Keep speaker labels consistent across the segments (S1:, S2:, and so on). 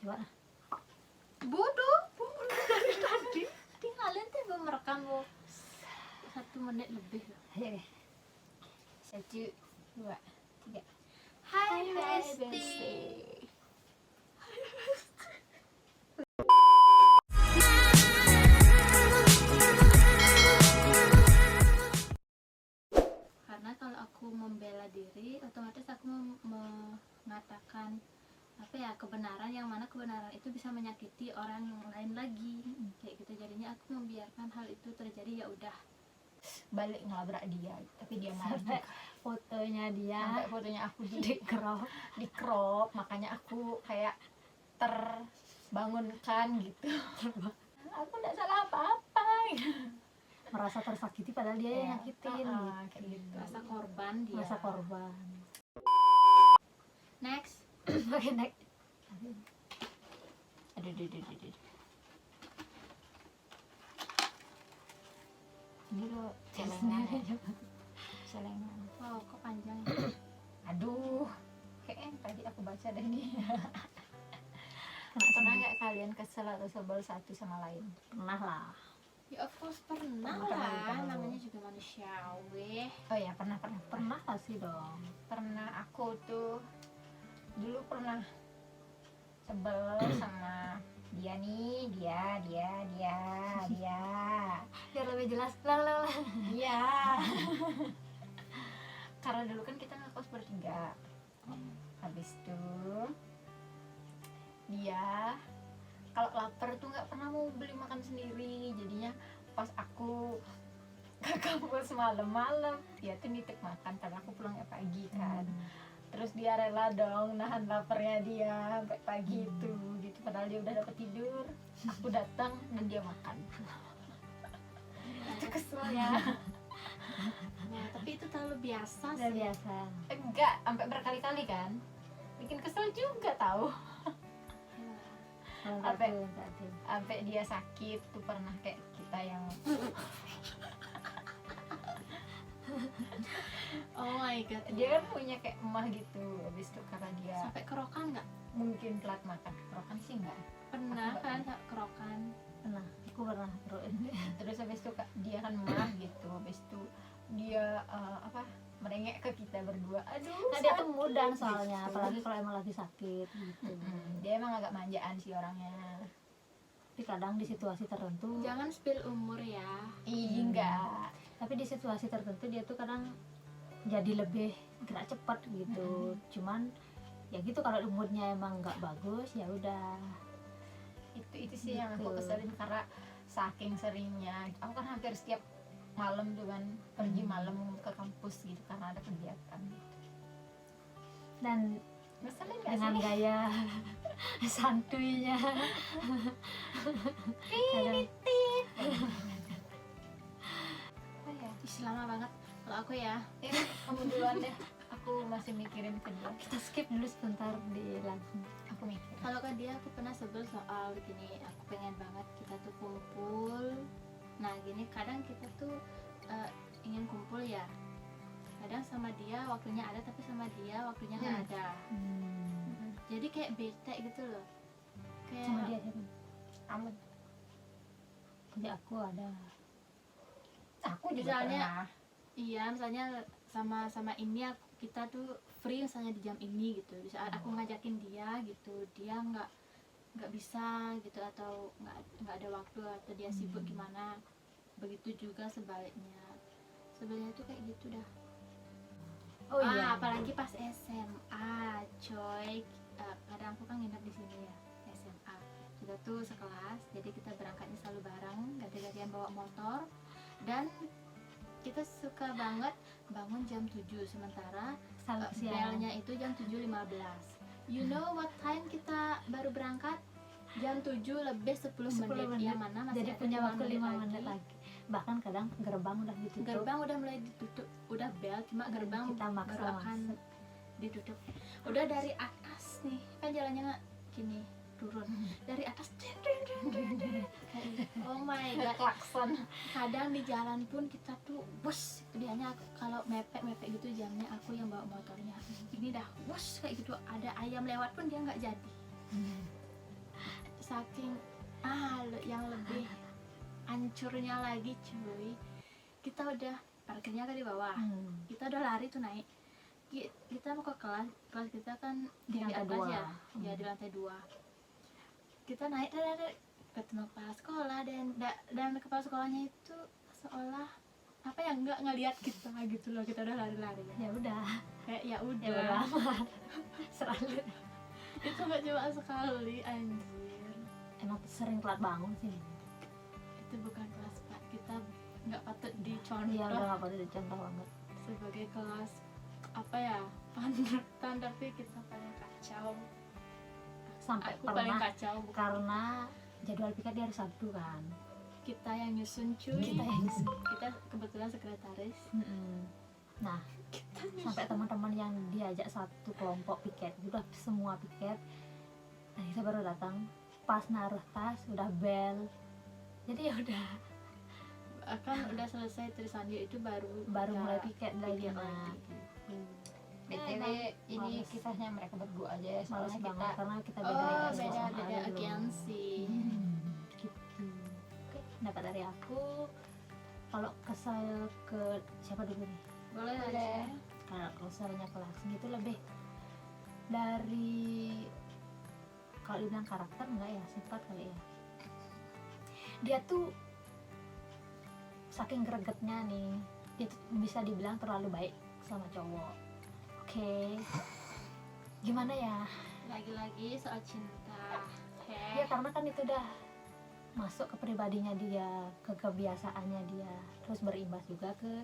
S1: Coba.
S2: Bodoh dari tadi. Tinggalin tuh belum merekam bu 1 menit lebih.
S1: Ayo deh. 1, 2, 3.
S2: Hai
S1: Besti.
S2: Besti. Karena kalau aku membela diri, otomatis aku mengatakan apa ya, kebenaran, yang mana kebenaran itu bisa menyakiti orang yang lain lagi. Kayak gitu, jadinya aku membiarkan hal itu terjadi. Ya udah,
S1: Balik ngelabrak dia, tapi dia marah
S3: Sampai
S1: juga.
S3: fotonya dia
S1: Sampai fotonya aku
S3: di crop.
S1: di crop, makanya aku kayak terbangunkan gitu. Aku nggak salah apa-apa.
S3: Merasa tersakiti padahal dia yang
S1: Iya.
S3: nyakitin
S1: Kayak gitu.
S2: rasa korban dia.
S3: Masa korban.
S2: Next.
S3: Oke, next.
S1: Aduh. Ini lo celengan ya. Celengan.
S2: Wow, kok panjang ya?
S1: Aduh, kayaknya tadi aku baca deh nih.
S3: Kena
S1: Pernah
S3: sendiri.
S1: nggak kalian kesel atau sebel satu sama lain?
S3: Pernah lah.
S2: Ya of course pernah
S1: Pernah,
S2: lah,
S1: pernah.
S2: namanya juga manusiawi.
S1: Oh ya, pernah.
S3: Pernah pasti dong.
S1: Pernah aku tuh dulu pernah sebel sama dia nih, dia.
S3: Biar lebih jelas. Lah.
S1: Iya. Karena dulu kan kita ngekos bertiga. Habis itu dia kalau lapar tuh nggak pernah mau beli makan sendiri. Jadinya pas aku ke kampus malam-malam, dia tuh nitip makan karena aku pulangnya pagi kan. Terus dia rela dong nahan laparnya dia sampai pagi itu gitu. Padahal dia udah dapet tidur. Aku datang dan dia makan. Itu keselnya.
S2: Nah, tapi itu terlalu biasa
S3: Udah
S2: sih.
S3: biasa.
S1: Enggak, sampai berkali-kali kan. Bikin kesel juga tahu.
S3: Kalau
S1: Apa?
S3: satu.
S1: Sampai dia sakit tuh pernah kayak kita yang
S2: Oh my god.
S1: dia kan punya kayak emah gitu. Habis itu karena dia
S2: sampai kerokan nggak?
S1: mungkin telat makan. Kerokan sih enggak.
S2: Pernah
S1: Aku
S2: kan
S1: nggak
S2: kerokan?
S3: Pernah. Aku pernah.
S1: Terus habis itu dia kan marah gitu. Habis itu dia merengek ke kita berdua. Aduh,
S3: Nah, dia tuh
S1: sakit,
S3: mudah soalnya,
S1: gitu.
S3: apalagi kalau emang lagi sakit gitu.
S1: Dia emang agak manjaan sih orangnya.
S3: Tapi kadang di situasi tertentu,
S2: Jangan spill umur ya.
S1: Ih, enggak.
S3: tapi di situasi tertentu dia tuh kadang jadi lebih gerak cepat gitu. Cuman ya gitu, kalau moodnya emang nggak bagus ya udah.
S1: Itu sih yang aku
S3: Gitu.
S1: keselin karena saking seringnya. Aku kan hampir setiap malam tuh kan pergi malam ke kampus gitu karena ada kegiatan.
S3: Dan
S1: Ngeselin gak
S3: dengan
S1: sih?
S3: gaya santuinya kadang
S1: Oh ya.
S2: Ih, lama banget. Kalau aku ya,
S1: Kamu duluan deh. Aku masih mikirin kedua.
S3: kita skip dulu sebentar di lagu.
S1: Aku mikir.
S2: kalau ke dia aku pernah sebel soal gini. Aku pengen banget kita tuh kumpul. Nah gini, kadang kita tuh ingin kumpul ya. Kadang sama dia waktunya ada, tapi sama dia waktunya nggak ada. Jadi kayak bete gitu loh. Kayak
S3: Sama dia siapa?
S1: Kamu.
S3: Jadi aku ada.
S1: Aku juga
S2: Misalnya,
S1: pernah.
S2: iya, misalnya sama ini kita tuh free misalnya di jam ini gitu. Di saat aku ngajakin dia gitu, dia nggak bisa gitu, atau nggak ada waktu, atau dia sibuk gimana. Begitu juga sebaliknya. Sebenarnya tuh kayak gitu dah.
S3: Oh iya.
S2: Apalagi pas SMA, coy. Kadang aku kan nginep di sini ya, SMA. Kita tuh sekelas, jadi kita berangkatnya selalu bareng, ganti-gantian bawa motor. Dan kita suka banget bangun jam 7, sementara
S3: Salah siang.
S2: belnya itu jam 7.15. You know what time kita baru berangkat? Jam 7 lebih 10 menit. Yang mana masih
S3: Jadi
S2: ada
S3: punya
S2: 5
S3: waktu 5 menit lagi. Bahkan kadang gerbang udah ditutup.
S2: Gerbang udah mulai ditutup, udah bel, cuma
S3: Dan
S2: gerbang
S3: kita maksa
S2: baru akan
S3: masuk.
S2: ditutup. Udah dari atas nih, kan jalannya gini turun dari atas. Oh my god,
S1: klakson.
S2: kadang di jalan pun kita tuh bus, dianya kalau mepet gitu jamnya, aku yang bawa motornya ini dah bus kayak gitu, ada ayam lewat pun dia nggak jadi. saking yang lebih hancurnya lagi cuy, kita udah parkirnya kan di bawah, kita udah lari tuh naik, kita mau ke kelas kita kan
S3: Di lantai
S2: atas
S3: 2.
S2: ya, ya di lantai 2. Kita naik dan ketemu kepala sekolah, dan kepala sekolahnya itu seolah apa ya, nggak ngelihat kita gitu loh, kita udah lari-lari
S3: Ya udah,
S2: kayak ya
S3: ya udah
S2: udah.
S3: amat. Selalu
S2: Itu nggak cuma sekali anjir,
S3: emang sering telat bangun sih.
S2: itu bukan kelas Pak, kita nggak patut
S3: Iya
S2: dicontoh
S3: udah gak boleh dicontoh banget.
S2: sebagai kelas apa ya, panutan, tapi kita paling kacau.
S3: Sampai
S2: Aku paling
S3: pernah
S2: kacau,
S3: karena jadwal piket di hari Sabtu kan.
S2: kita yang nyusun cuy,
S3: Kita yang
S2: kita kebetulan sekretaris.
S3: Nah, sampai teman-teman yang diajak satu kelompok piket udah semua piket, nah kita baru datang pas naruh tas udah bel, jadi ya udah
S2: Kan udah selesai Trisandi itu baru
S3: mulai piket lagi.
S2: piket
S3: Nah,
S2: lagi.
S1: BTW ini
S3: males.
S1: kisahnya mereka berdua aja ya,
S3: males
S1: soalnya
S3: banget
S1: kita
S3: karena kita
S2: Oh
S3: beda
S2: beda
S3: SMA dulu.
S2: agensi.
S3: Gitu. Oke, pendapat dari aku, kalau kesal ke siapa dulu nih?
S2: Boleh
S1: Boleh.
S2: aja.
S3: Kalau kesalnya ke Laksmi itu lebih dari, kalau dibilang karakter enggak ya, sifat kali ya. Dia tuh saking gregetnya nih, dia tuh bisa dibilang terlalu baik sama cowok. Oke. Gimana ya?
S2: Lagi-lagi soal cinta.
S3: Ya karena kan itu udah masuk ke pribadinya dia, ke kebiasaannya dia, terus berimbas juga ke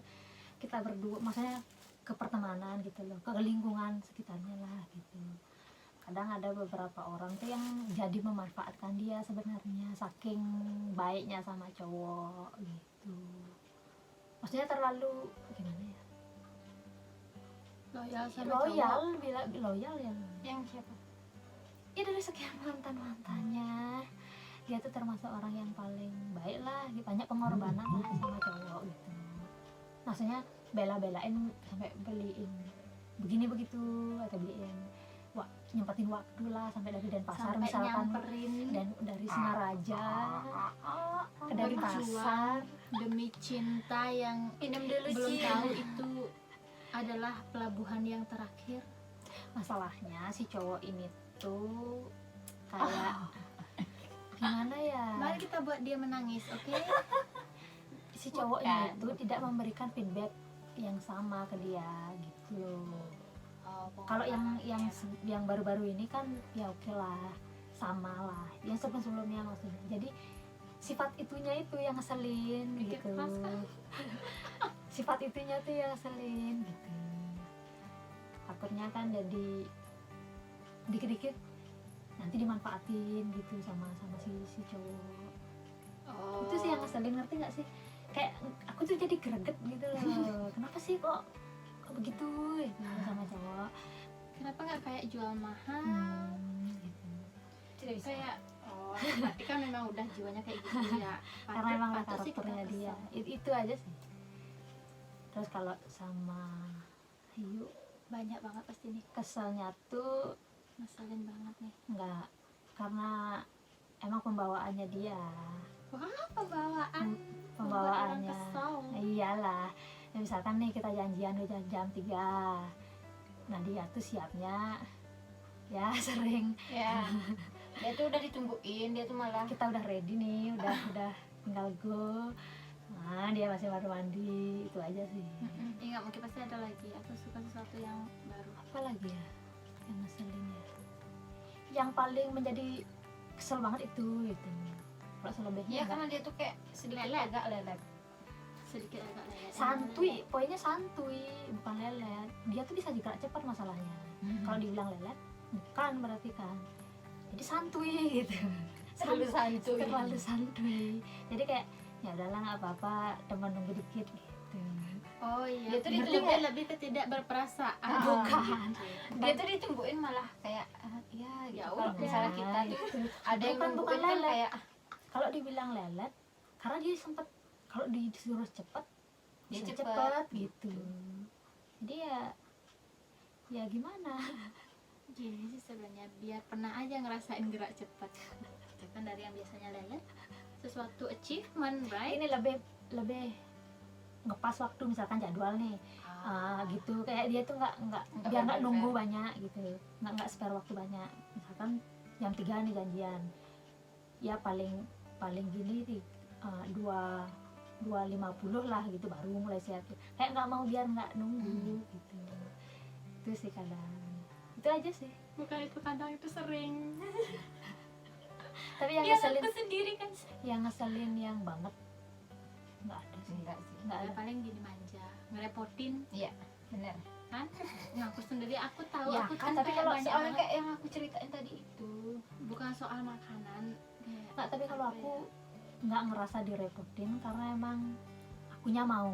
S3: kita berdua, maksudnya ke pertemanan gitu loh, ke lingkungan sekitarnya lah gitu. Kadang ada beberapa orang tuh yang jadi memanfaatkan dia sebenarnya, saking baiknya sama cowok gitu. Maksudnya terlalu gimana ya?
S2: Loyal sama
S3: Loyal,
S2: cowok.
S3: bila loyal ya.
S1: yang siapa?
S3: Ya dari sekian mantannya dia tuh termasuk orang yang paling baik lah, banyak pengorbanan lah sama cowok gitu. Maksudnya bela-belain sampai beliin begini begitu, atau beliin nyempatin waktu lah sampai dari Denpasar
S2: Sampai
S3: misalkan,
S2: nyamperin
S3: dan dari Singaraja ke
S2: berjuang
S3: Denpasar.
S2: demi cinta yang
S1: Minum dulu
S2: belum
S1: Cin.
S2: tahu itu adalah pelabuhan yang terakhir.
S3: Masalahnya si cowok ini tuh kayak gimana ya,
S2: Mari kita buat dia menangis, oke?
S3: si cowok ini
S1: Bukan.
S3: tuh tidak memberikan feedback yang sama ke dia gitu loh. Kalau yang baru-baru ini kan ya oke lah, sama lah yang sebelumnya maksudnya. Jadi sifat itunya itu yang ngeselin
S2: Bikin
S3: gitu.
S2: keras kan?
S3: Sifat itunya tuh yang ngeselin gitu. Takutnya kan jadi dikit-dikit nanti dimanfaatin gitu sama si cowok. Itu sih yang ngeselin, ngerti nggak sih? Kayak aku tuh jadi greget gitu loh. Kenapa sih kok begitu gitu sama cowok?
S2: Kenapa nggak kayak jual mahal?
S3: Gitu.
S1: Tidak bisa.
S2: Kayak berarti kan memang udah jiwanya kayak gitu ya.
S3: Karena emang
S2: Patut sih kita
S3: karakternya dia
S2: kesel.
S3: itu aja sih. Terus kalau sama Hiu,
S2: Banyak banget pasti nih,
S3: keselnya tuh
S2: ngeselin banget nih.
S3: enggak, karena emang pembawaannya dia,
S2: Wah, pembawaan
S3: pembawaannya.
S2: kesel.
S3: Nah, iyalah, ya, misalkan nih kita janjian udah jam 3, nah dia tuh siapnya ya sering
S1: Ya. Dia tuh udah ditungguin, dia tuh malah
S3: kita udah ready nih, udah tinggal go, nah dia masih baru mandi, itu aja sih.
S2: Ingat mungkin pasti ada lagi. Aku suka sesuatu yang baru.
S3: Apa lagi ya yang ngeselin ya, yang paling menjadi kesel banget itu gitu. Kalau selebihnya
S1: ya
S3: enggak.
S1: karena dia tuh kayak sedikit
S2: Lelet.
S1: agak lelet.
S2: Sedikit agak lelet.
S3: Santuy, poinnya santuy, bukan lelet. Dia tuh bisa gerak cepat masalahnya. Kalau dibilang lelet, bukan berarti kan. Jadi santuy gitu.
S1: Terlalu santuy.
S3: Terlalu santuy. Jadi kayak ya udahlah nggak apa-apa, teman nunggu dikit gitu.
S2: Oh iya.
S1: Dia tuh
S2: Ngerti
S1: ditunggu-
S2: lebih ke tidak berperasaan.
S3: Bukan.
S1: Dia tuh ditungguin malah kayak ya gitu.
S2: Ya
S1: Kalau
S2: udah.
S1: misalnya kita tuh ada yang
S3: Bukan
S1: nungguin kan
S3: lelet.
S1: kayak
S3: Kalau dibilang lelet, karena dia sempet kalau disuruh cepet,
S1: Dia
S3: bisa
S1: cepet.
S3: cepet gitu. Jadi ya gimana?
S2: Gini sih sebenarnya biar pernah aja ngerasain gerak cepat. kan dari yang biasanya lelet, sesuatu achievement, right?
S3: Ini lebih ngepas waktu, misalkan jadwal nih gitu, kayak dia tuh nggak
S1: Nggak
S3: biar nggak
S1: fair.
S3: nunggu banyak gitu, nggak spare waktu banyak. Misalkan jam 3 nih janjian, ya paling gini di 2:50 lah gitu baru mulai siap, kayak nggak mau biar nggak nunggu gitu. Itu sih kadang, itu aja sih.
S2: Bukan itu kadang, itu sering.
S3: Tapi yang
S2: Dia
S3: ngeselin,
S2: aku sendiri kan.
S3: yang banget nggak ada sih,
S1: Enggak sih.
S3: nggak
S2: Ya,
S3: ada.
S2: paling gini manja, ngerepotin
S1: Iya, bener.
S2: kan. Ngaku sendiri, aku tahu
S1: Ya
S2: aku
S1: kan,
S2: tuh
S1: tapi
S2: kayak
S1: kalau
S2: banyak
S1: soalnya
S2: banget.
S1: kayak yang aku ceritain tadi itu,
S2: Bukan soal makanan kayak
S3: Nggak, tapi kalau
S2: apa
S3: aku
S2: ya,
S3: nggak ngerasa direpotin karena emang akunya mau.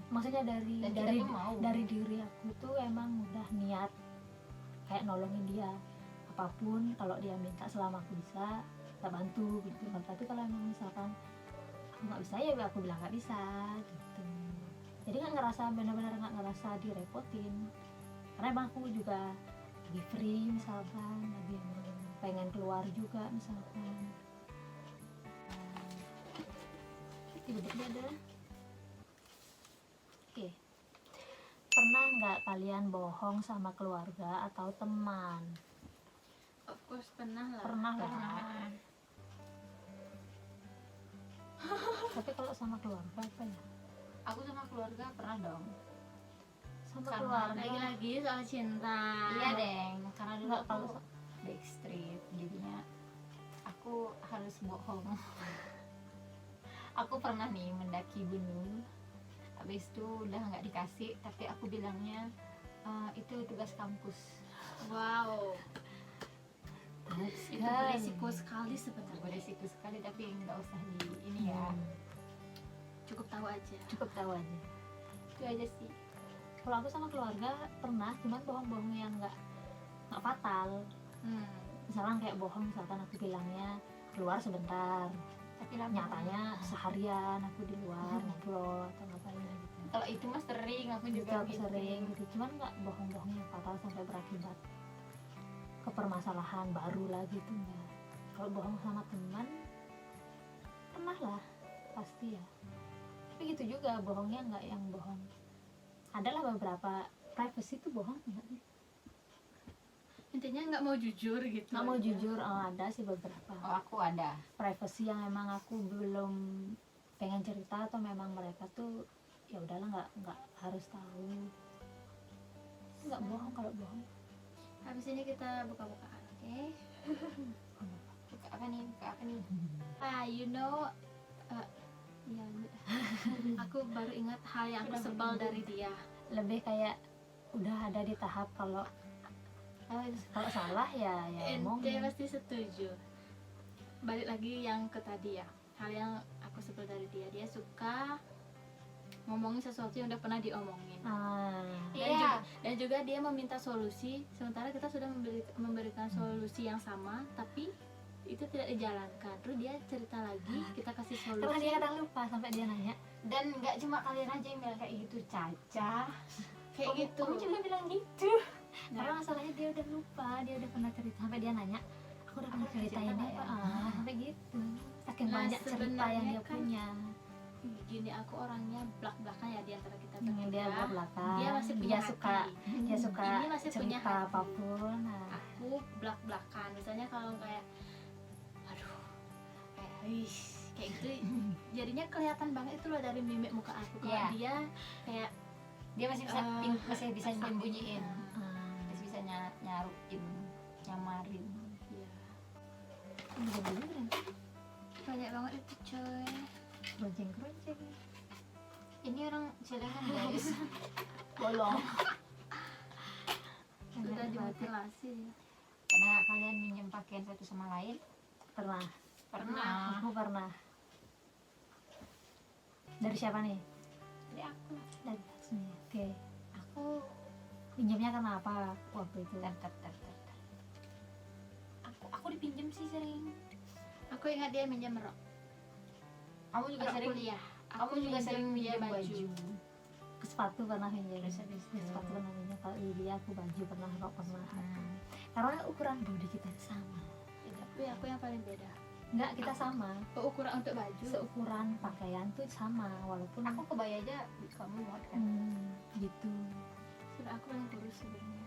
S3: Maksudnya dari
S1: dan kita
S3: dari
S1: tuh mau.
S3: dari diri aku tuh emang udah niat kayak nolongin dia apapun, kalau dia minta selama aku bisa kita bantu gitu kan. Tapi kalau emang misalkan aku nggak bisa, ya aku bilang nggak bisa gitu. Jadi nggak ngerasa, benar-benar nggak ngerasa direpotin karena emang aku juga lagi free, misalkan lagi emang pengen keluar juga misalkan. Ibu dia ada. Oke. Pernah nggak kalian bohong sama keluarga atau teman?
S2: of course pernah lah.
S3: Pernah lah.
S1: Pernah.
S3: Tapi kalau sama keluarga apa ya?
S1: Aku sama keluarga pernah dong.
S3: Sama
S1: Karena
S3: keluarga.
S2: Lagi-lagi soal cinta.
S1: Iya deng, karena dulu
S3: Nggak,
S1: aku
S3: kalau
S1: backstreet, jadinya aku harus bohong. Aku pernah nih mendaki gunung, habis itu udah nggak dikasih, tapi aku bilangnya itu tugas kampus.
S2: Wow, itu
S3: Kan.
S2: beresiko sekali sebenarnya.
S1: Beresiko sekali, tapi nggak usah di ini ya.
S2: Cukup tahu aja.
S3: Cukup tahu aja.
S1: Itu aja sih.
S3: Kalau aku sama keluarga pernah, cuman bohong-bohong yang nggak fatal. Misalkan kayak bohong, misalkan aku bilangnya keluar sebentar,
S1: Tapi lama.
S3: nyatanya seharian aku di luar ngobrol atau ngapain gitu.
S1: Kalau itu mah sering, aku
S3: Gitu,
S1: juga
S3: aku
S1: gitu.
S3: sering gitu, cuman nggak bohong-bohong yang fatal sampai berakibat ke permasalahan baru lagi tuh enggak. Kalau bohong sama teman pernah lah, pasti ya. Tapi gitu juga bohongnya nggak yang bohong. Adalah beberapa privacy tuh bohong enggak sih?
S2: Intinya nggak mau jujur gitu.
S3: Nggak mau
S2: aja.
S3: jujur, ada sih beberapa
S1: Oh, aku ada.
S3: privacy yang emang aku belum pengen cerita, atau memang mereka tuh ya udahlah nggak harus tahu. Nggak bohong kalau bohong.
S2: Habis ini kita buka-bukaan, oke?
S1: Buka apa nih? Buka apa nih?
S2: You know, ya, aku baru ingat hal yang aku
S1: Udah
S2: sebel
S1: berminggu.
S2: dari dia.
S3: Lebih kayak udah ada di tahap kalau salah ya
S2: Ente
S3: ngomongin.
S2: pasti setuju. Balik lagi yang ke tadi ya, hal yang aku sebel dari dia, dia suka ngomongin sesuatu yang udah pernah diomongin.
S1: Iya.
S2: Dan juga dia meminta solusi, sementara kita sudah memberikan solusi yang sama, tapi itu tidak dijalankan. Terus dia cerita lagi, kita kasih
S3: Karena
S2: solusi.
S3: dia kadang lupa sampai dia nanya.
S1: Dan nggak cuma kalian aja yang bilang kayak gitu, Caca.
S2: Kayak gitu.
S1: Kamu juga bilang gitu.
S3: Karena masalahnya dia udah lupa, dia udah pernah cerita, sampai dia nanya, aku udah pernah
S1: Aku
S3: cerita
S1: cerita
S3: ini
S1: nggak
S3: apa?
S1: ya?
S3: Sampai gitu. Saking
S2: Nah,
S3: banyak cerita
S2: sebenarnya
S3: yang dia
S2: kan
S3: punya.
S2: Gini, aku orangnya belak-belakan ya di antara kita
S3: Dia
S2: bertiga.
S3: belakang.
S2: Dia masih punya
S3: dia
S2: hati.
S3: suka dia suka
S2: Ini masih punya
S3: cerita
S2: hati.
S3: apapun. Nah,
S2: Aku belak-belakan. Misalnya kalau kayak, aduh, kayak, wih, kayak gitu, jadinya kelihatan banget itu loh dari mimik muka aku. Kalau
S1: Iya.
S2: dia kayak
S1: Dia masih bisa masih bisa nyembunyiin.
S3: ah,
S1: Masih bisa nyaruin, nyamarin.
S2: Iya.
S3: bisa dulu kan?
S2: Banyak banget itu coy.
S3: Keruncing.
S1: Ini orang celengan guys. Bolong.
S2: Sudah dimutilasi.
S1: Karena kalian minjem pakaian satu sama lain.
S3: Pernah.
S1: Pernah.
S3: Aku pernah. Dari siapa nih?
S1: Dari aku.
S3: Dari Laksmi. Oke.
S1: Aku
S3: Pinjamnya karena apa waktu itu?
S1: tar. Aku dipinjem sih sering.
S2: Aku ingat dia minjam rok.
S1: Kamu juga
S2: Rok
S1: sering.
S2: kuliah.
S1: Kamu juga sering minjem baju.
S3: Ke sepatu pernah pinjam.
S1: Terus habis
S3: Ke
S1: itu.
S3: sepatu pernah pinjam. Kalau Lydia aku baju pernah, rok pernah.
S1: Hmm.
S3: Karena ukuran body kita sama.
S2: Tapi aku yang paling beda.
S3: Enggak, kita sama.
S2: ukuran untuk baju.
S3: Seukuran pakaian tuh sama walaupun
S1: Aku kebaya aja kamu muat kan.
S3: gitu.
S2: Sudah aku paling kurus sebenarnya.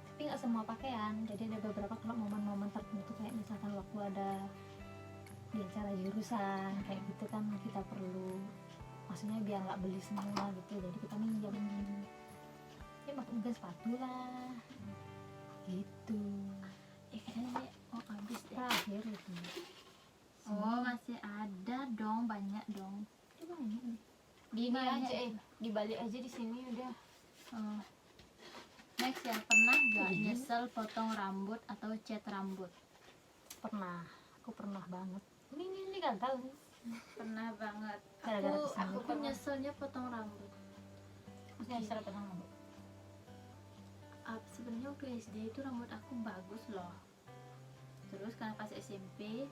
S3: Tapi nggak semua pakaian, jadi ada beberapa kalau momen-momen tertentu kayak misalkan waktu ada di acara jurusan kayak gitu kan kita perlu, maksudnya biar nggak beli semua gitu, jadi kita minjem ya mungkin sepatu lah gitu.
S2: Kayaknya habis deh.
S3: Terakhir itu
S2: Oh masih ada dong, banyak dong.
S3: coba ini
S1: Di ini
S2: Banyak.
S1: aja dibalik aja di sini udah.
S2: Oh. Next ya, pernah gak
S3: Iya.
S2: nyesel potong rambut atau cat rambut?
S3: pernah, aku pernah banget. Ini gagal nih.
S2: Pernah banget.
S3: Gara-gara
S2: Aku
S3: kesambut.
S2: aku nyeselnya potong rambut.
S1: Nyesel pernah nggak?
S2: Sebenarnya waktu SD itu rambut aku bagus loh. Terus karena pas SMP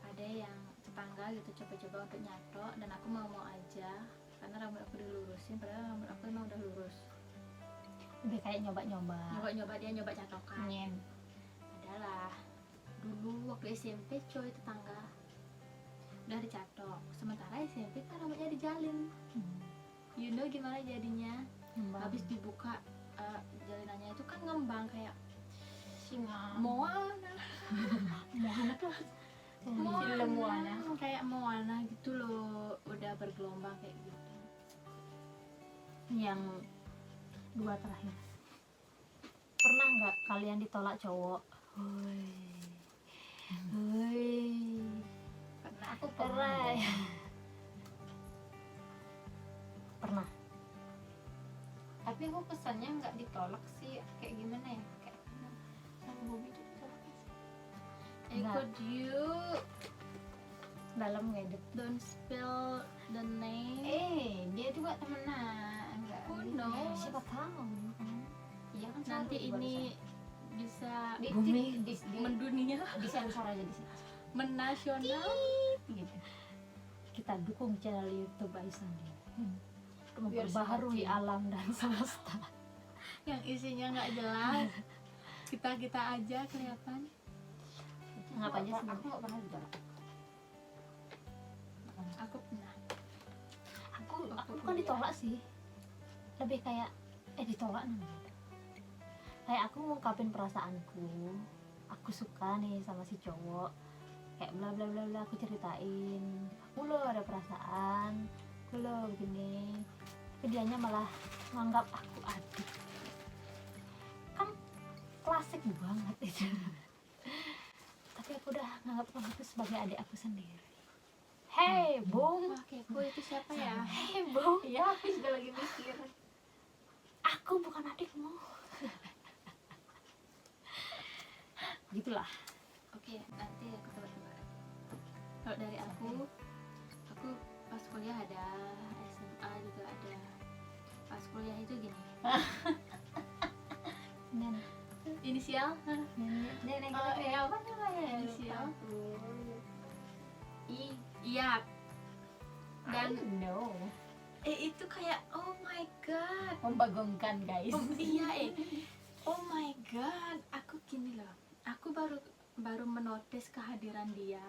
S2: ada yang tetangga gitu coba-coba untuk nyatok, dan aku mau aja karena rambut aku dilurusin, padahal rambut aku emang udah lurus.
S3: Lebih kayak nyoba-nyoba.
S2: Nyoba dia nyoba catokan.
S1: Nyen.
S2: Adalah dulu waktu SMP coy tetangga udah dicatok, sementara SMP kan rambutnya dijalin. You know gimana jadinya? Habis dibuka jalinannya itu kan ngembang kayak
S1: Singa.
S2: Moana.
S3: Moana tuh
S1: Film Moana.
S2: Kayak Moana gitu loh, udah bergelombang kayak gitu.
S3: yang dua terakhir. Pernah nggak kalian ditolak cowok? Hoi.
S2: Pernah.
S1: Aku
S3: Pernah.
S1: pernah.
S3: Pernah.
S1: Tapi aku kesannya nggak ditolak sih, kayak gimana ya, kayak sama Bobby itu ditolak nggak sih?
S2: Could you
S3: Dalam ngedit.
S2: don't spill the name?
S1: Dia juga temenan, enggak.
S2: Who knows?
S3: Siapa tahu kan?
S1: Iya kan
S2: Nanti
S1: selalu
S2: ini bisa
S1: di,
S3: Bumi.
S2: mendunia,
S1: disensor aja di sini.
S2: menasional.
S1: Gitu.
S3: Kita dukung channel YouTube Aisyah dia.
S1: Biar
S3: Memperbaharui
S1: semakin-
S3: alam dan semesta.
S2: Yang isinya nggak jelas. Kita aja kelihatan.
S3: Ngapa aja sih?
S1: Aku nggak pernah ditolak.
S2: Aku pernah.
S3: Aku bukan ditolak sih, lebih kayak ditolak namanya. Kayak aku ngungkapin perasaanku, aku suka nih sama si cowok, kayak bla bla bla bla, aku ceritain aku loh ada perasaan, aku loh begini, tapi dianya malah nganggap aku adik. Kan klasik banget itu. Tapi aku udah nganggap kamu itu sebagai adik aku sendiri. Hey Bung,
S2: Wah, kepo itu siapa ya?
S3: hey Bung,
S1: Iya, aku juga lagi mikir.
S3: aku bukan adikmu. Gitulah.
S2: Oke, nanti aku tebak-tebak. Kalau dari aku pas kuliah ada, SMA juga ada. Pas kuliah itu gini,
S3: Nen,
S2: inisial
S3: nenek
S1: Ya apa namanya?
S2: Inisial.
S1: I.
S2: iya. Dan
S1: no.
S2: itu kayak oh my god.
S1: Membagongkan guys.
S2: Iya oh my god, aku gini loh, aku baru menotis kehadiran dia,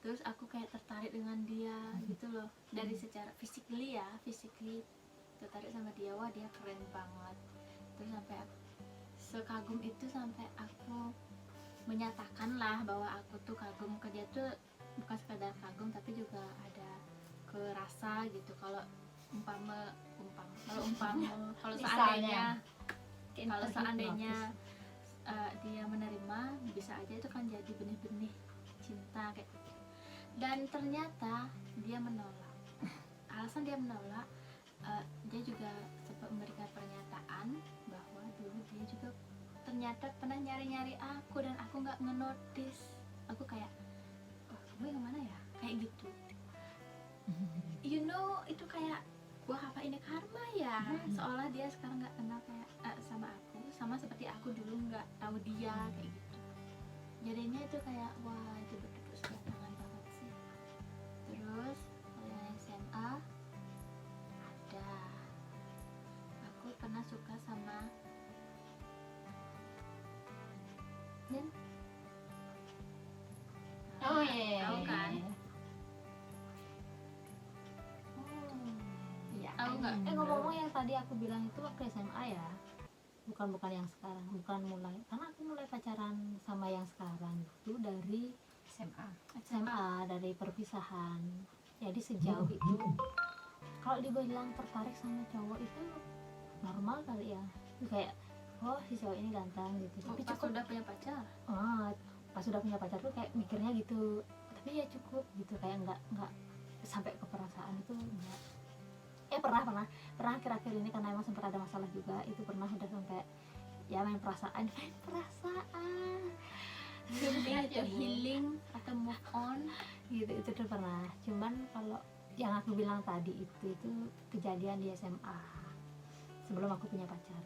S2: terus aku kayak tertarik dengan dia gitu loh, dari secara physically tertarik sama dia. Wah dia keren banget, terus sampai aku sekagum itu, sampai aku menyatakan lah bahwa aku tuh kagum ke dia tuh, bukan sekadar kagum tapi juga ada kerasa gitu. Kalau kalau seandainya dia menerima, bisa aja itu kan jadi benih-benih cinta kayak gitu. Dan ternyata dia menolak. Alasan dia menolak, dia juga sempat memberikan pernyataan bahwa dulu dia juga ternyata pernah nyari-nyari aku dan aku nggak ngenotis. Aku kayak, oh kamu yang mana ya, kayak gitu. You know, itu kayak wah apa ini karma ya, seolah dia sekarang nggak kenal kayak sama aku, sama seperti aku dulu nggak tahu dia kayak gitu. Jadinya itu kayak wah itu betul-betul sebelah banget sih. Terus kalau yang SMA ada, aku pernah suka sama
S1: Oh iya.
S2: Tahu kan?
S1: Iya.
S2: Tahu nggak?
S3: Ngomong-ngomong yang tadi aku bilang itu waktu SMA ya, bukan yang sekarang, bukan mulai, karena aku mulai pacaran sama yang sekarang itu dari
S1: SMA.
S3: SMA, dari perpisahan. Jadi sejauh itu kalau dibilang tertarik sama cowok itu normal kali ya, kayak oh si cowok ini ganteng gitu, tapi
S2: Pas
S3: cukup.
S2: udah punya pacar.
S3: Pas sudah punya pacar tuh kayak mikirnya gitu, tapi ya cukup gitu, kayak nggak sampai ke perasaan itu enggak. Pernah akhir-akhir ini karena emang sempat ada masalah juga, itu pernah udah sampai ya main perasaan
S2: Healing atau move on.
S3: gitu, itu tuh pernah. Cuman kalau yang aku bilang tadi itu kejadian di SMA sebelum aku punya pacar.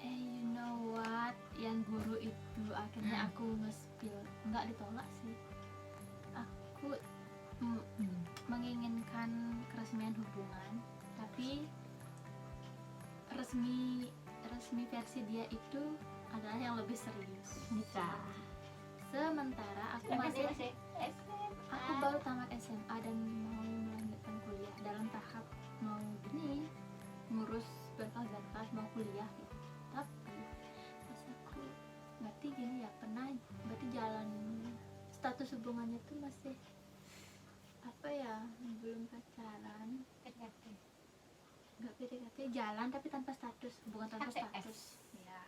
S2: You know what, yang guru itu akhirnya aku nge-spill, nggak ditolak sih, aku menginginkan keresmian hubungan, tapi resmi versi dia itu adalah yang lebih serius,
S3: Nikah.
S2: sementara aku masih aku baru tamat SMA dan mau melanjutkan kuliah, dalam tahap mau gini ngurus berkas mau kuliah gitu. Tapi pas aku berarti gini ya, berarti jalan status hubungannya tuh masih apa ya, belum pacaran, nggak PDKT, jalan tapi tanpa status, hubungan tanpa
S1: HTS.
S2: status ya,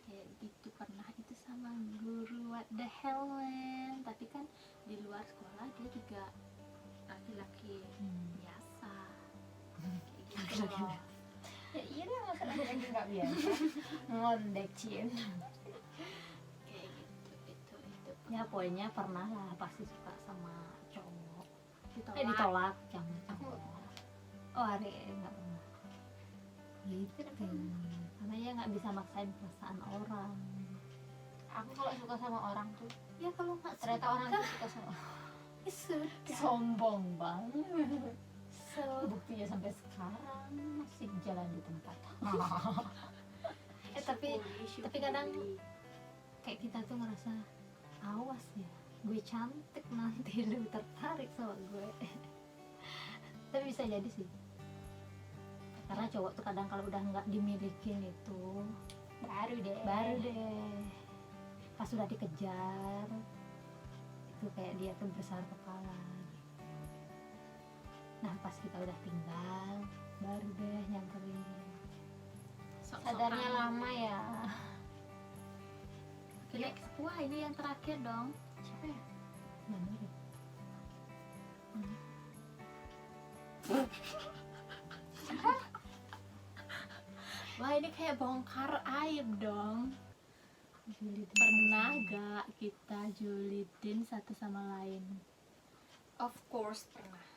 S2: kayak gitu. Pernah itu sama guru, what the hell man, tapi kan di luar sekolah dia juga laki-laki biasa kayak gitu loh.
S1: Ya iya lah, masalahnya lagi nggak biasa. Ngondek Cien.
S2: Kayak gitu itu
S3: Ya pokoknya pernah lah pasti suka sama cowok.
S2: ditolak.
S3: Ditolak jangan.
S1: Aku nggak
S3: Oh hari nggak pernah. Gitu. Karena ya nggak bisa maksain perasaan orang.
S1: Aku kalau suka sama orang tuh,
S3: Ya kalau nggak
S1: ternyata orang tuh suka sama
S3: sudah.
S1: sombong banget.
S3: So,
S1: Buktinya sampai sekarang masih jalan di tempat.
S3: tapi kadang kayak kita tuh ngerasa awas ya, gue cantik nanti lu tertarik sama gue. Tapi bisa jadi sih, karena cowok tuh kadang kalau udah nggak dimilikin itu
S1: baru deh
S3: pas sudah dikejar itu kayak dia tuh besar kepala. Nah pas kita udah tinggal baru deh nyamperin.
S1: sadarnya lama ya.
S2: Next, wah ini yang terakhir dong.
S1: Siapa ya?
S3: Mana deh?
S2: Wah ini kayak bongkar aib dong.
S3: Julid.
S2: Pernah gak kita julidin satu sama lain? Of course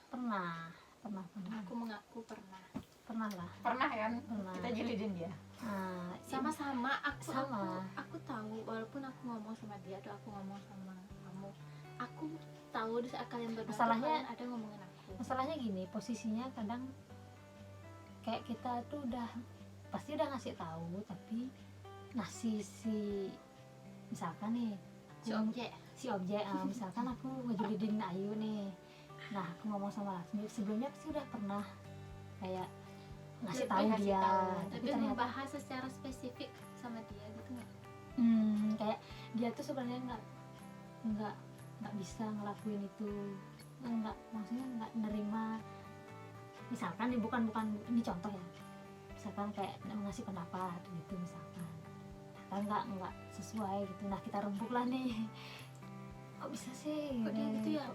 S2: pernah.
S3: Pernah
S2: Aku mengaku pernah.
S3: pernah lah.
S1: Pernah kan?
S3: Pernah.
S1: Kita julidin dia.
S3: Nah,
S2: Sama-sama
S3: Sama.
S2: aku tahu, walaupun aku ngomong sama dia atau aku ngomong sama kamu, aku tahu di saat kalian berdua
S3: Masalahnya-
S2: kalian ada ngomongin aku.
S3: masalahnya gini, posisinya kadang kayak kita tuh udah pasti udah ngasih tahu, tapi ngasih si misalkan nih
S2: Si objek.
S3: misalkan aku ngejulidin Ayu nih, nah aku ngomong sama Laksmi sebelumnya pasti udah pernah kayak ngasih tahu
S1: Ngasih
S3: dia,
S1: tahu.
S3: tapi
S2: Tapi
S3: ternyata
S2: membahas secara spesifik sama dia gitu nggak?
S3: kayak dia tuh sebenarnya nggak bisa ngelakuin itu, nggak, maksudnya nggak nerima. Misalkan nih bukan ini contoh ya, misalkan kayak ngasih pendapat gitu misalkan, kan nggak sesuai gitu, nah kita rembuk lah nih, kok bisa sih
S2: Kok dia gitu ya?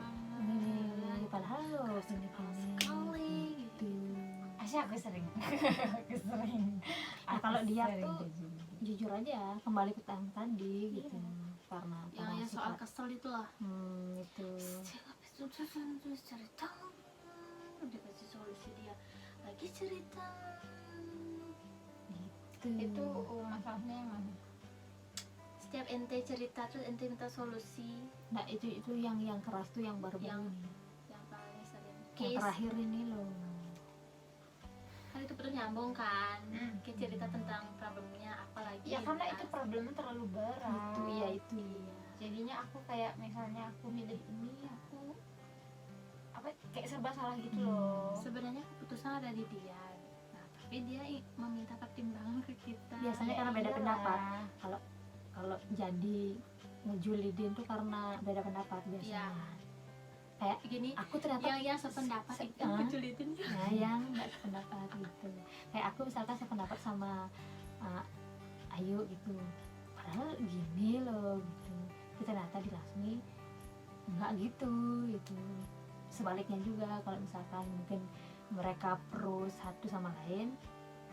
S3: ini padahal lo gini
S2: Sekali
S3: gitu.
S1: Asya aku sering.
S3: Nah, kalau dia
S1: Sering
S3: tuh
S1: dijulidin.
S3: jujur aja kembali ke yang tadi gitu, karena
S2: Yang soal
S3: sifat-
S2: kesel itulah.
S3: itu
S2: Terus cerita, udah kasih solusi dia lagi cerita.
S1: Itu masalahnya yang mana?
S2: Setiap ente cerita terus ente minta solusi.
S3: nah itu yang keras tuh yang baru
S2: Yang-
S3: ini,
S2: Yang paling sering
S3: yang
S2: case
S3: terakhir ini loh.
S2: kan itu betul nyambung kan.
S1: Hmm.
S2: Kayak cerita tentang problemnya apalagi
S1: Ya karena itu problemnya terlalu berat.
S3: Itu ya itu
S2: Iya.
S1: jadinya aku kayak misalnya aku milih ini, aku apa kayak serba salah gitu loh.
S2: Sebenarnya keputusan ada di dia, nah tapi dia meminta pertimbangan ke kita.
S3: Biasanya
S1: Ya
S3: karena beda
S1: iyalah.
S3: pendapat. Kalau jadi ngejulidin tuh karena beda pendapat biasanya.
S2: Iya.
S3: Kayak
S2: Gini,
S3: aku ternyata
S2: yang sependapat itu
S3: Ah.
S2: kejulitin.
S3: nah, yang nggak sependapat gitu. Kayak aku misalkan sependapat sama Ayu gitu, padahal gini loh gitu. Tapi ternyata di Lasmi nggak gitu gitu. Sebaliknya juga kalau misalkan mungkin mereka pro satu sama lain,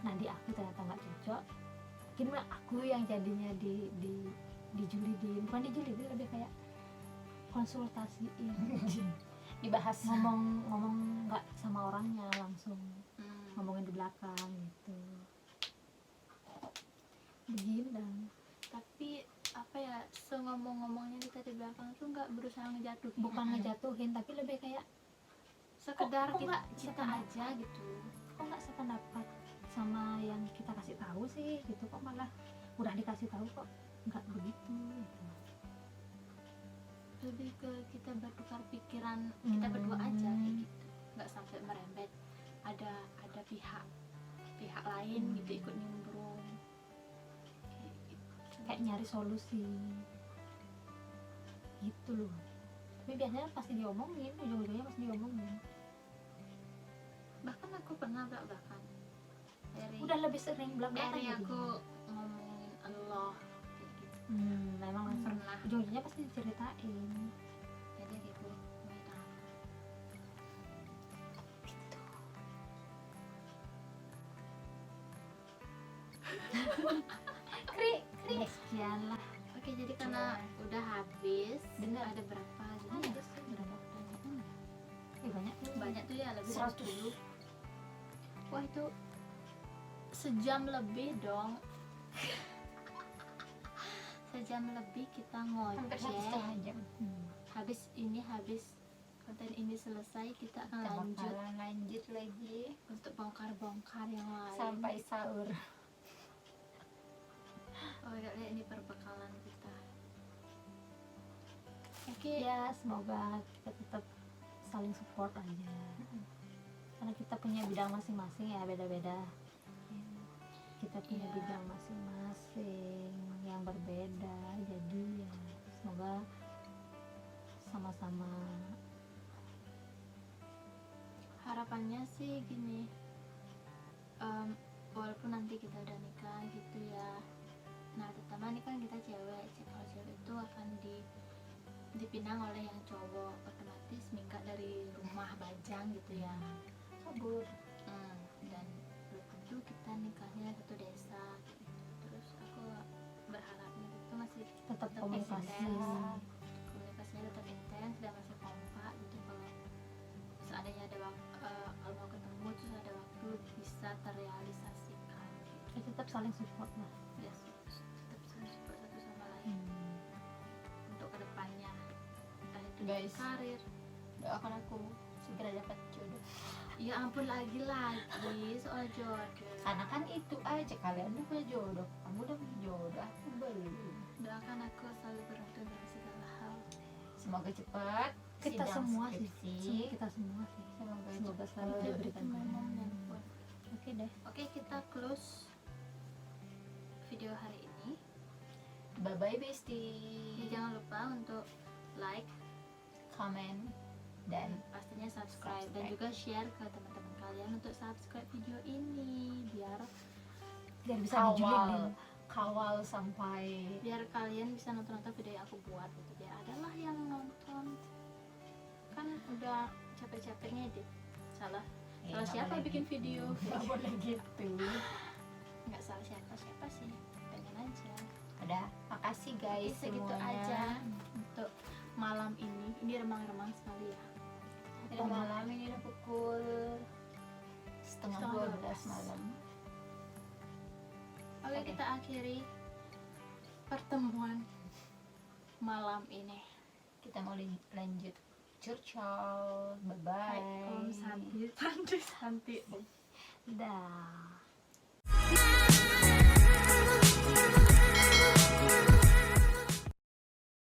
S3: nah di aku ternyata nggak cocok, mungkin aku yang jadinya dijulidin, bukan dijulidin, lebih kayak konsultasiin,
S1: Dibahas.
S3: ngomong nggak sama orangnya, langsung
S2: Hmm.
S3: ngomongin di belakang gitu. Begini dan
S2: Tapi apa ya, ngomong-ngomongnya kita di belakang itu nggak berusaha ngejatuhin,
S3: bukan ngejatuhin, tapi lebih kayak
S2: sekedar
S3: kok
S2: kita,
S3: nggak
S2: kita
S3: sependapat?
S2: aja gitu.
S3: kok nggak sependapat sama yang kita kasih tahu sih gitu, kok malah udah dikasih tahu kok nggak begitu gitu.
S2: Lebih ke kita bertukar pikiran kita berdua aja kayak gitu, nggak sampai merembet ada pihak lain gitu ikut nimbrung kayak gitu.
S3: Kayak nyari solusi gitu loh. Tapi biasanya pasti diomongin, ujung-ujungnya pasti diomongin.
S2: Bahkan aku pernah belak-belakan dari
S3: Udah lebih sering belak-belakan
S2: dari
S3: jadinya.
S2: aku ngomongin Allah kayak gitu.
S3: Memang langsung
S2: Pernah
S3: ujung-ujungnya pasti diceritain.
S2: jadi ribut minta
S3: Ya sekian lah.
S2: Oke, jadi karena udah habis,
S1: Bener.
S2: ada berapa gitu
S3: Iya,
S2: ya?
S3: berapa? Banyak tuh.
S2: Banyak tuh ya, lebih
S1: 100.
S2: dari 10. Wah, itu sejam lebih dong. Sejam lebih kita
S1: Hampir 1,5
S2: ngoceh.
S1: jam.
S2: Habis konten ini selesai, kita akan
S1: Kita
S2: lanjut
S1: bakalan lanjut lagi
S2: untuk bongkar-bongkar yang lain.
S1: sampai sahur.
S2: Oh, lihat ini perbekalan kita. Oke,
S3: Ya semoga kita tetap saling support aja. Karena kita punya bidang masing-masing ya, beda-beda. Kita punya
S2: Iya.
S3: bidang masing-masing yang berbeda, jadi ya semoga sama-sama.
S2: harapannya sih gini, walaupun nanti kita udah nikah gitu ya, nah terutama ini kan kita cewek, kalau cewek itu akan dipinang oleh yang cowok, otomatis minggat dari rumah bajang gitu ya.
S1: Kabur.
S2: Dan belum tentu kita nikahnya satu desa gitu. Terus aku berharapnya itu masih
S3: Tetap
S2: Tetap
S3: komunikasi.
S2: intens. Komunikasinya tetap intens dan masih kompak gitu. Kalau seandainya ada kalau mau ketemu terus ada waktu bisa terrealisasikan gitu.
S3: Ya, tetap saling support lah.
S2: Ya, tetap saling support satu sama lain untuk kedepannya, entah itu di
S1: Guys.
S2: karir.
S1: Doakan aku segera dapat jodoh.
S2: Ya ampun, lagi soal jodoh.
S1: Karena kan itu aja, kalian udah punya jodoh, kamu udah punya jodoh, aku belum.
S2: Doakan aku selalu beruntung dalam segala hal.
S1: Semoga cepat
S3: Kita
S1: sidang
S3: semua
S1: skripsi.
S3: sih, kita semua sih. Semoga selalu
S2: Itu
S3: diberikan
S2: ngomongnya
S3: kemudahan.
S2: pun.
S3: Oke deh.
S2: Oke, kita close video hari ini.
S1: Bye bye bestie.
S2: Ya, jangan lupa untuk like,
S1: Comment dan
S2: pastinya subscribe, dan juga share ke teman-teman kalian untuk subscribe video ini biar
S3: Biar bisa dijulidin.
S1: kawal sampai
S2: kalian bisa nonton video yang aku buat gitu, biar adalah yang nonton. Kan udah capek-capeknya edit. Salah
S1: nggak
S2: siapa
S1: boleh
S2: bikin
S1: gitu.
S2: video?
S1: Nggak boleh gitu.
S2: Nggak salah siapa sih, pengen aja.
S1: Udah, makasih guys
S2: Segitu
S1: semuanya.
S2: aja untuk malam ini remang-remang sekali ya.
S1: Udah malam, ini udah pukul setengah 12 malam.
S2: Oke, kita akhiri pertemuan malam ini.
S1: Kita mau lanjut curcol. Bye bye.
S2: Om Santi.
S3: Dah.